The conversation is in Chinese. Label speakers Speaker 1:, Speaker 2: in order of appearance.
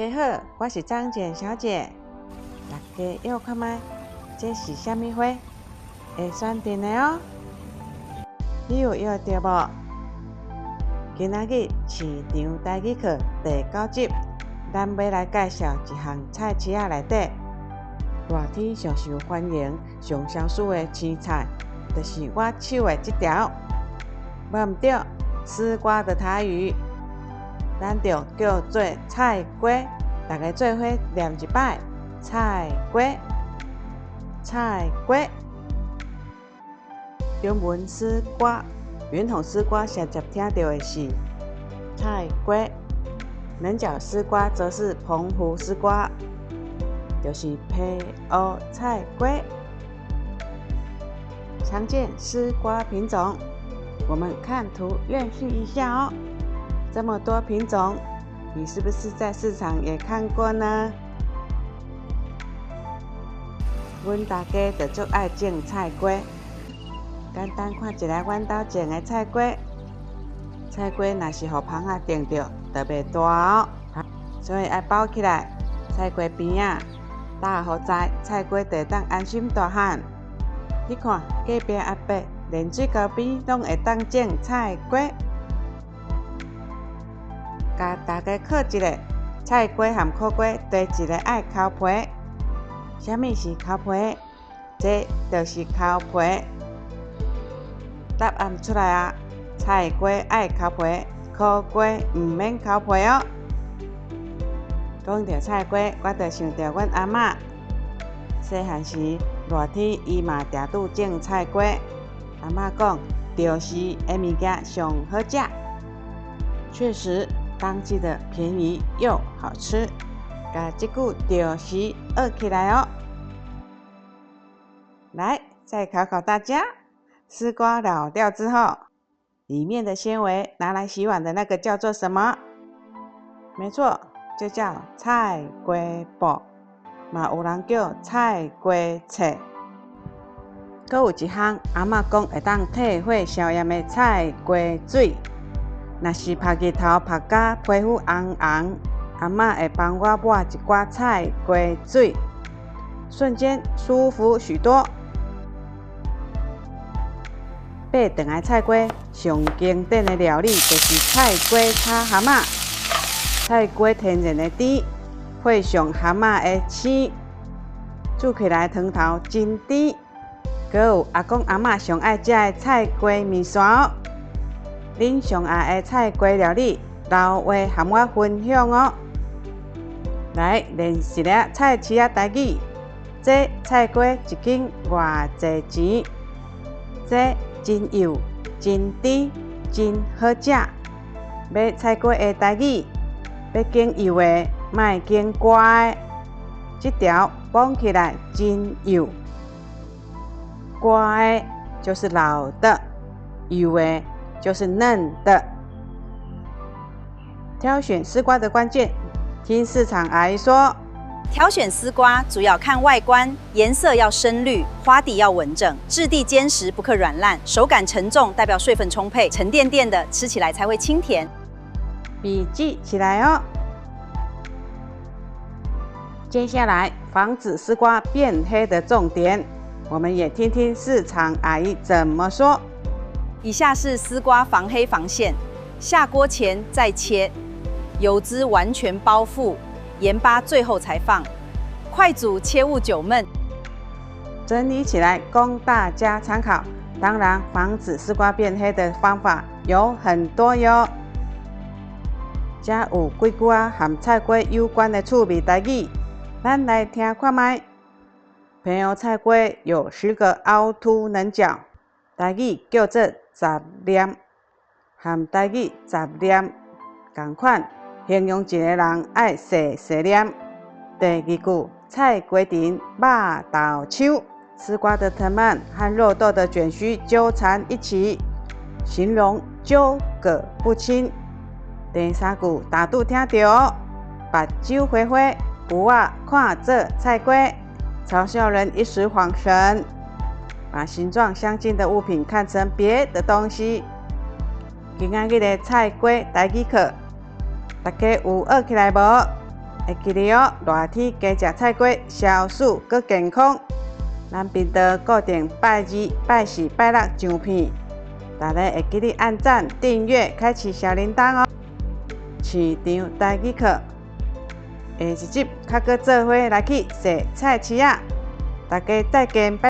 Speaker 1: 家好，我是张简小姐。大家要看麦，这是什么花？会选定的哦。你有约到无？今仔日市场台语课第9集，咱要来介绍一项菜市仔内底热天上受欢迎、上销售的青菜，就是我手的这条。无毋对，丝瓜的台语，咱就叫做菜瓜。大家做伙念一摆，菜瓜，菜瓜。中文丝瓜，圆筒丝瓜常常听到的是菜瓜，棱角丝瓜则是澎湖丝瓜，就是皮欧菜瓜。常见丝瓜品种，我们看图认识一下哦。这么多品种，你是不是在市场也看过呢？阮大家就最爱种菜瓜。简单看一下阮家种的菜瓜，菜瓜若是互蜂仔叮到，就袂大哦，所以爱包起来。菜瓜边仔搭好在，菜瓜就当安心大汉。你看隔壁阿伯连水沟边拢会当种菜瓜。甲大家考一个，菜瓜和苦瓜第一个爱抠皮。什么是抠皮？这就是抠皮。答案出来啊！菜瓜爱抠皮，苦瓜唔免抠皮哦。讲到菜瓜，我就想到阮阿嬷。细汉时热天，伊嘛定拄种菜瓜。阿嬷讲，钓时的物件上好食。确实，当季的便宜又好吃。把这句钓时学起来哦。来，再考考大家。丝瓜老掉之后，里面的纤维拿来洗碗的那个叫做什么？没错，就叫菜瓜布，嘛有人叫菜瓜册。阁有一项，阿嬷讲会当退火消炎的菜瓜水，若是晒日头晒甲皮肤红红，阿嬷会帮我抹一寡菜瓜水，瞬间舒服许多。八长的菜瓜上经典的料理就是菜瓜炒蛤蟆。菜瓜天然的甜，配上蛤蟆的青，煮起来汤头真甜。阁有阿公阿嬷上爱食的菜瓜面线哦。恁上爱的菜瓜料理，留话和我分享哦。来练习下菜市仔台语。这菜瓜一斤偌济钱？这真幼、真甜、真好食。买菜瓜的台语，要经幼的，莫经乖的。这条绑起来真幼，乖的就是老的，幼的就是嫩的。挑选丝瓜的关键，听市场阿姨说。
Speaker 2: 挑选丝瓜主要看外观，颜色要深绿，花底要稳整，质地坚实，不可软烂，手感沉重，代表水分充沛，沉甸甸的，吃起来才会清甜。
Speaker 1: 笔记起来哦。接下来，防止丝瓜变黑的重点，我们也听听市场阿姨怎么说。
Speaker 2: 以下是丝瓜防黑防线：下锅前再切，油脂完全包覆。盐巴最后才放，快煮切勿久焖。
Speaker 1: 整理起来供大家参考。当然，防止丝瓜变黑的方法有很多哟。这有几句和菜瓜有关的趣味台语，咱来听看麦。平湖菜瓜有10个凹凸棱角，台语叫做杂念，和台语杂念同款。形容一个人爱细细念。第二句，菜瓜丁肉豆手，丝瓜的藤蔓和肉豆的卷须纠缠一起，形容纠葛不清。第三句，大拄听到，目睭花花，有仔看做菜瓜，嘲笑人一时恍神，把形状相近的物品看成别的东西。今仔日的菜瓜台语课。大家有学起来无？下会记得哦，热天加食菜瓜，消暑佮健康。咱频道固定拜二、拜四、拜六上片，大家会记得按赞、订阅、开启小铃铛哦。市场台语课，下一集较搁做伙来去洗菜市仔，大家再见，拜。